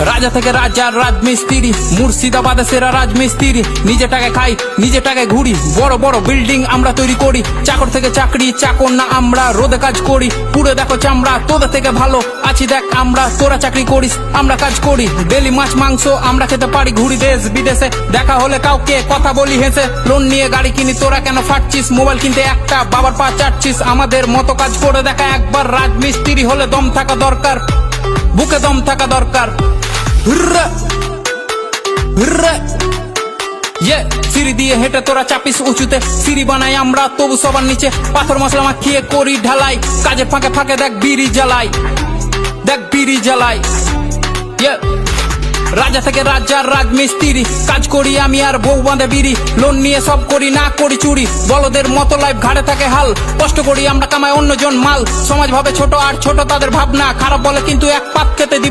রাজা থেকে রাজার রাজমিস্ত্রি, মুর্শিদাবাদে সেরা রাজমিস্ত্রি। নিজে টাকায় খাই, নিজে টাকায় ঘুরি, বড় বড় বিল্ডিং আমরা তৈরি করি। চাকর থেকে চাকরি, চাকর না আমরা, রোদে কাজ করি, পুরো দেখো চামড়া। তোদের থেকে ভালো আছি দেখ আমরা, তোরা চাকরি করিস আমরা কাজ করি। ডেলি মাছ মাংস আমরা খেতে পারি, ঘুরি দেশ বিদেশে, দেখা হলে কাউকে কথা বলি হেসে। লোন নিয়ে গাড়ি কিনি, তোরা কেন ফাটছিস? মোবাইল কিনতে একটা বাবার পা চাটছিস। আমাদের মতো কাজ করে দেখা একবার, রাজমিস্ত্রি হলে দম থাকা দরকার, বুকে দম থাকা দরকার। হুররা হুররা ইয়ে, সিঁড়ি দিয়ে হেঁটে তোরা চাপিস উঁচুতে, সিঁড়ি বানাই আমরা তবু সবার নিচে। পাথর মশলা মাখিয়ে করি ঢালাই, কাজের ফাঁকে ফাঁকে দেখ বিড়ি জ্বালাই, দেখ বিড়ি জ্বালাই। ইয়ে, রাজা থেকে রাজার রাজমিস্ত্রি, কাজ করি আমি আর বউ বাঁধে বিড়ি। লোন নিয়ে সব করি, না করি চুরি, বলদের মতো লাইফ ঘাড়ে থাকে হাল। কষ্ট করি আমরা, কামাই অন্যজন মাল। সমাজ ভাবে ছোট আর ছোট তাদের ভাবনা, খারাপ বলে কিন্তু এক পাত খেতে দিবে